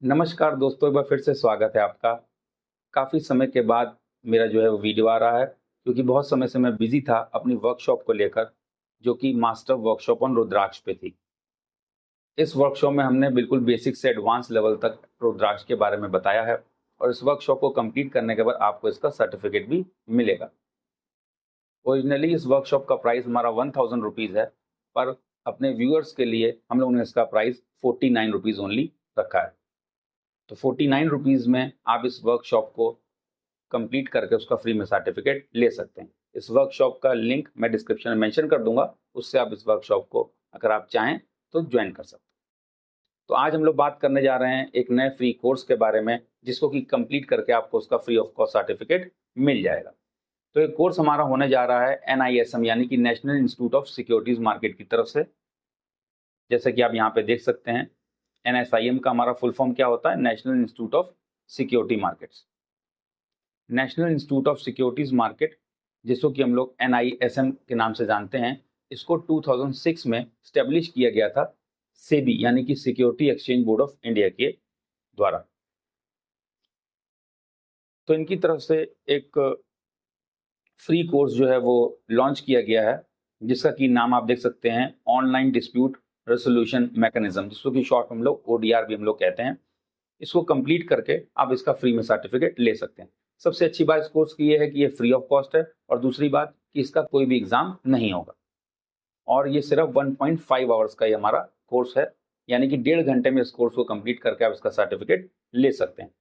नमस्कार दोस्तों, एक बार फिर से स्वागत है आपका। काफ़ी समय के बाद मेरा जो है वो वीडियो आ रहा है, क्योंकि बहुत समय से मैं बिज़ी था अपनी वर्कशॉप को लेकर, जो कि मास्टर वर्कशॉप ऑन रुद्राक्ष पे थी। इस वर्कशॉप में हमने बिल्कुल बेसिक से एडवांस लेवल तक रुद्राक्ष के बारे में बताया है और इस वर्कशॉप को कंप्लीट करने के बाद आपको इसका सर्टिफिकेट भी मिलेगा। ओरिजिनली इस वर्कशॉप का प्राइस हमारा 1000 रुपीज़ है, पर अपने व्यूअर्स के लिए हम लोगों ने इसका प्राइस 49 रुपीज़ ओनली रखा है। तो 49 रुपीज़ में आप इस वर्कशॉप को कंप्लीट करके उसका फ्री में सर्टिफिकेट ले सकते हैं। इस वर्कशॉप का लिंक मैं डिस्क्रिप्शन में मेंशन कर दूंगा, उससे आप इस वर्कशॉप को अगर आप चाहें तो ज्वाइन कर सकते हैं। तो आज हम लोग बात करने जा रहे हैं एक नए फ्री कोर्स के बारे में, जिसको कि कंप्लीट करके आपको उसका फ्री ऑफ कॉस्ट सर्टिफिकेट मिल जाएगा। तो ये कोर्स हमारा होने जा रहा है NISM यानी कि national institute of securities market की तरफ से। जैसे कि आप यहाँ पे देख सकते हैं, NSIM का हमारा फुल फॉर्म क्या होता है? National institute of security markets. National institute of securities market, जिसको कि हम लोग NISM के नाम से जानते हैं, इसको 2006 में स्टेब्लिश किया गया था सेबी यानी कि security exchange board of India के द्वारा। तो इनकी तरफ से एक फ्री कोर्स जो है वो लॉन्च किया गया है, जिसका कि नाम आप देख सकते हैं, ऑनलाइन डिस्प्यूट रेजोल्यूशन मैकेनिज्म, जिसको कि शॉर्ट में हम लोग ODR भी हम लोग कहते हैं। इसको कंप्लीट करके आप इसका फ्री में सर्टिफिकेट ले सकते हैं। सबसे अच्छी बात इस कोर्स की ये है कि ये फ्री ऑफ कॉस्ट है, और दूसरी बात कि इसका कोई भी एग्जाम नहीं होगा, और ये सिर्फ 1.5 आवर्स का ये हमारा कोर्स है, यानी कि 1.5 घंटे में इस कोर्स को कंप्लीट करके आप इसका सर्टिफिकेट ले सकते हैं।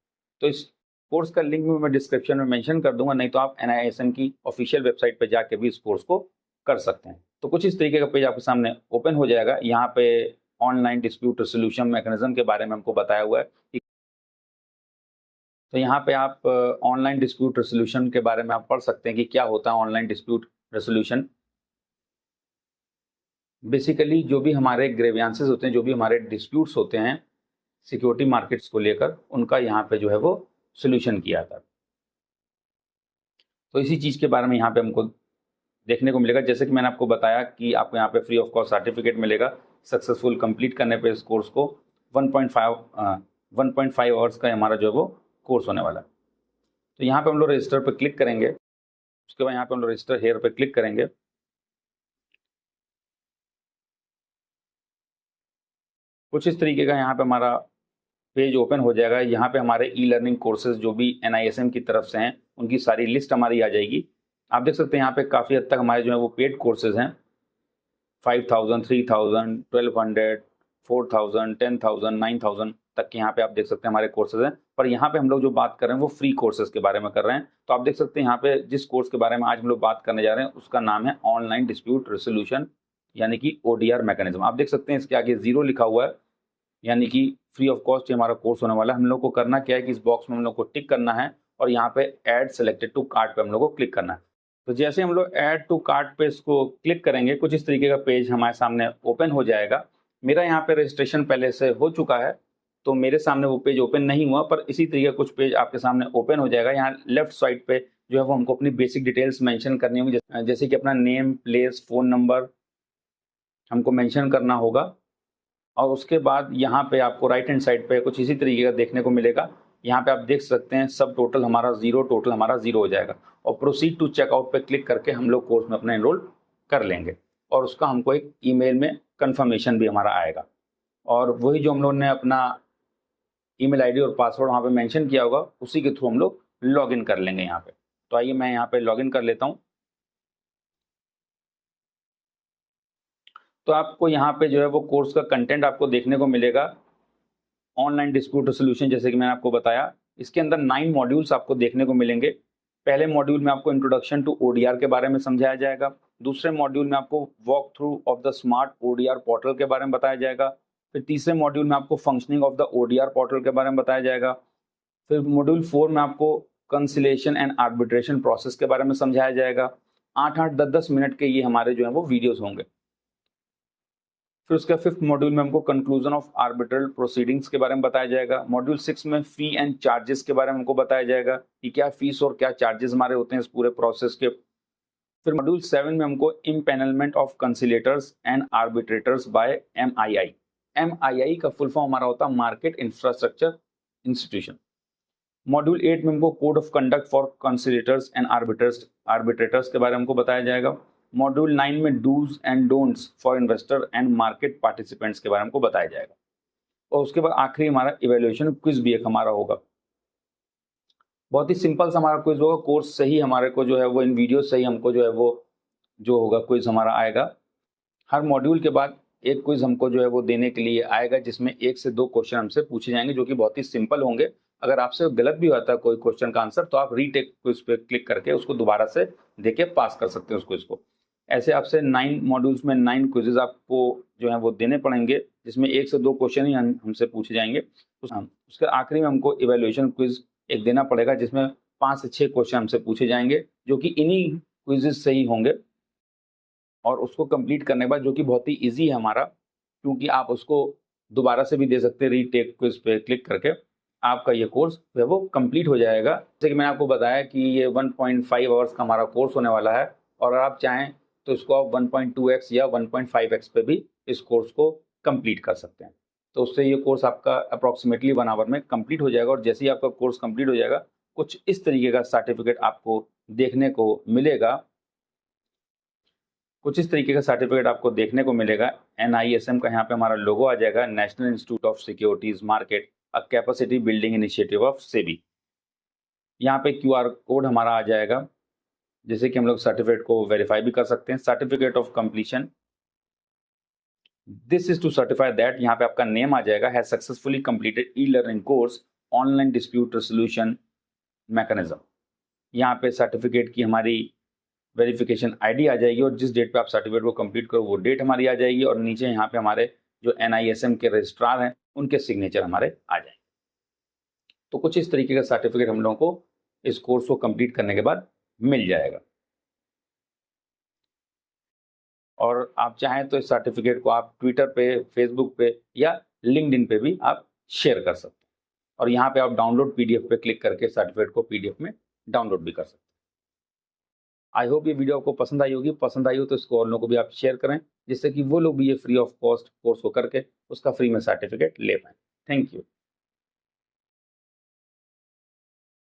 तो इस कोर्स का लिंक भी मैं डिस्क्रिप्शन में मेंशन कर दूंगा, नहीं तो आप NISM की ऑफिशियल वेबसाइट पर जाके भी इस कोर्स को कर सकते हैं। तो कुछ इस तरीके का पेज आपके सामने ओपन हो जाएगा। यहाँ पे ऑनलाइन डिस्प्यूट रेजोल्यूशन मैकेनिज्म के बारे में हमको बताया हुआ है। तो यहाँ पे आप ऑनलाइन डिस्प्यूट रेजोल्यूशन के बारे में आप पढ़ सकते हैं कि क्या होता है ऑनलाइन डिस्प्यूट रेजोल्यूशन। बेसिकली जो भी हमारे ग्रेवियांसेस होते हैं, जो भी हमारे डिस्प्यूट्स होते हैं सिक्योरिटी मार्केट्स को लेकर, उनका यहाँ पे जो है वो सोल्यूशन किया था। तो इसी चीज़ के बारे में यहाँ पे हमको देखने को मिलेगा। जैसे कि मैंने आपको बताया कि आपको यहाँ पे फ्री ऑफ कॉस्ट सर्टिफिकेट मिलेगा सक्सेसफुल कंप्लीट करने पे इस कोर्स को। 1.5 आवर्स का हमारा जो है वो कोर्स होने वाला है। तो यहाँ पे हम लोग रजिस्टर पर क्लिक करेंगे, उसके बाद यहाँ पे हम लोग रजिस्टर हेयर पे क्लिक करेंगे। कुछ इस तरीके का यहाँ पे हमारा पेज ओपन हो जाएगा। यहाँ पे हमारे ई-लर्निंग कोर्सेज जो भी NISM की तरफ से हैं, उनकी सारी लिस्ट हमारी आ जाएगी। आप देख सकते हैं यहाँ पे काफ़ी हद तक हमारे जो है वो पेड कोर्सेज हैं। 5000, 3000, 1200, 4000, 10,000, 9,000 तक के यहाँ पे आप देख सकते हैं हमारे कोर्सेज हैं। पर यहाँ पे हम लोग जो बात कर रहे हैं वो फ्री कोर्सेज के बारे में कर रहे हैं। तो आप देख सकते हैं यहाँ पे जिस कोर्स के बारे में आज हम लोग बात करने जा रहे हैं, उसका नाम है ऑनलाइन डिस्प्यूट रेजोल्यूशन यानी कि ODR मैकेनिज्म। आप देख सकते हैं इसके आगे 0 लिखा हुआ है, यानी कि फ्री ऑफ कॉस्ट ये हमारा कोर्स होने वाला है। हम लोग को करना क्या है कि इस बॉक्स में हम लोग को टिक करना है और यहाँ पे ऐड सेलेक्टेड टू कार्ट पे हम लोग को क्लिक करना है। तो जैसे हम लोग ऐड टू कार्ट पे इसको क्लिक करेंगे, कुछ इस तरीके का पेज हमारे सामने ओपन हो जाएगा। मेरा यहाँ पे रजिस्ट्रेशन पहले से हो चुका है, तो मेरे सामने वो पेज ओपन नहीं हुआ, पर इसी तरीके का कुछ पेज आपके सामने ओपन हो जाएगा। यहाँ लेफ्ट साइड पे जो है वो हमको अपनी बेसिक डिटेल्स मेंशन करनी होगी, जैसे कि अपना नेम, प्लेस, फ़ोन नंबर हमको मेंशन करना होगा। और उसके बाद यहाँ पे आपको राइट हैंड साइड पे कुछ इसी तरीके का देखने को मिलेगा। यहाँ पे आप देख सकते हैं सब टोटल हमारा 0, टोटल हमारा 0 हो जाएगा। और प्रोसीड टू चेकआउट पे क्लिक करके हम लोग कोर्स में अपना एनरोल कर लेंगे, और उसका हमको एक ईमेल में कंफर्मेशन भी हमारा आएगा। और वही जो हम लोग ने अपना ईमेल आईडी और पासवर्ड वहाँ पे मेंशन किया होगा, उसी के थ्रू हम लोग लॉगिन कर लेंगे यहाँ पे। तो आइए मैं यहाँ पे लॉगिन कर लेता हूँ। तो आपको यहाँ पे जो है वो कोर्स का कंटेंट आपको देखने को मिलेगा। ऑनलाइन डिस्प्यूट रेजोल्यूशन, जैसे कि मैंने आपको बताया, इसके अंदर 9 मॉड्यूल्स आपको देखने को मिलेंगे। पहले मॉड्यूल में आपको इंट्रोडक्शन टू ODR के बारे में समझाया जाएगा। दूसरे मॉड्यूल में आपको walk through of the smart ODR portal के बारे में बताया जाएगा। फिर तीसरे मॉड्यूल में आपको functioning of the ODR portal के बारे में बताया जाएगा। फिर मॉड्यूल 4 में आपको कंसिलेशन एंड आर्बिट्रेशन प्रोसेस के बारे में समझाया जाएगा। 8-8, 10-10 मिनट के ये हमारे जो है वो वीडियोस होंगे। फिर उसका 5th मॉड्यूल में हमको कंक्लूजन ऑफ आर्बिट्रल प्रोसीडिंग्स के बारे में बताया जाएगा। मॉड्यूल 6 में फी एंड चार्जेस के बारे में हमको बताया जाएगा कि क्या फीस और क्या चार्जेस हमारे होते हैं इस पूरे प्रोसेस के। फिर मॉड्यूल 7 में हमको empanelment of conciliators and arbitrators by MII। MII का फुल फॉर्म हमारा होता है मार्केट इंफ्रास्ट्रक्चर इंस्टीट्यूशन। मॉड्यूल 8 में हमको code of conduct for conciliators and arbitrators के बारे में हमको बताया जाएगा। मॉड्यूल 9 में dos and don'ts for investor and market participants के बारे में हमको बताया जाएगा। और उसके बाद आखिरी हमारा इवेल्युएशन क्विज भी एक हमारा होगा। बहुत ही सिंपल सा हमारा क्विज होगा, कोर्स से ही हमारे को जो है वो इन वीडियो से ही हमको जो है वो जो होगा क्विज हमारा आएगा। हर मॉड्यूल के बाद एक क्विज हमको जो है वो देने के लिए आएगा, जिसमें 1 से 2 क्वेश्चन हमसे पूछे जाएंगे जो कि बहुत ही सिंपल होंगे। अगर आपसे गलत भी होता है कोई क्वेश्चन का आंसर तो आप रीटेक क्विज पे क्लिक करके उसको दोबारा से देके पास कर सकते हैं उस क्विज को। ऐसे आपसे 9 मॉड्यूल्स में 9 क्विजेज आपको जो है वो देने पड़ेंगे, जिसमें 1 से 2 क्वेश्चन ही हमसे पूछे जाएंगे। उसके आखिरी में हमको इवेल्युएशन क्विज एक देना पड़ेगा, जिसमें 5 से 6 क्वेश्चन हमसे पूछे जाएंगे जो कि इन्हीं क्विजेज से ही होंगे। और उसको कंप्लीट करने के बाद, जो कि बहुत ही इजी है हमारा, क्योंकि आप उसको दोबारा से भी दे सकते हैं रीटेक क्विज पे क्लिक करके, आपका ये कोर्स जो है वो कंप्लीट हो जाएगा। जैसे कि मैंने आपको बताया कि ये 1.5 आवर्स का हमारा कोर्स होने वाला है, और अगर आप चाहें तो इसको आप 1.2x या 1.5x पे भी इस कोर्स को कंप्लीट कर सकते हैं। तो उससे ये कोर्स आपका अप्रॉक्सीमेटली 1 आवर में कंप्लीट हो जाएगा। और जैसे ही आपका कोर्स कंप्लीट हो जाएगा, कुछ इस तरीके का सर्टिफिकेट आपको देखने को मिलेगा। NISM का यहाँ पे हमारा लोगो आ जाएगा, national institute of securities market, a capacity building initiative of SEBI. यहाँ पे QR कोड हमारा आ जाएगा, जैसे कि हम लोग सर्टिफिकेट को वेरीफाई भी कर सकते हैं। Certificate of completion, this is to certify that, यहाँ पे आपका नेम आ जाएगा, has successfully completed e learning course online dispute resolution mechanism. यहाँ पे सर्टिफिकेट की हमारी वेरिफिकेशन ID आ जाएगी, और जिस डेट पे आप सर्टिफिकेट को कंप्लीट करो वो डेट हमारी आ जाएगी, और नीचे यहाँ पे हमारे जो NISM के रजिस्ट्रार हैं उनके सिग्नेचर हमारे आ जाएंगे। तो कुछ इस तरीके का सर्टिफिकेट हम लोगों को इस कोर्स को कंप्लीट करने के बाद मिल जाएगा। और आप चाहें तो इस सर्टिफिकेट को आप ट्विटर पे, फेसबुक पे या लिंक्डइन पे भी आप शेयर कर सकते हैं। और यहाँ पे आप डाउनलोड PDF पे क्लिक करके सर्टिफिकेट को PDF में डाउनलोड भी कर सकते हैं। आई होप ये वीडियो आपको पसंद आई होगी। पसंद आई हो तो इसको और लोगों को भी आप शेयर करें, जिससे कि वो लोग भी ये फ्री ऑफ कॉस्ट कोर्स को करके उसका फ्री में सर्टिफिकेट ले पाएं। Thank you.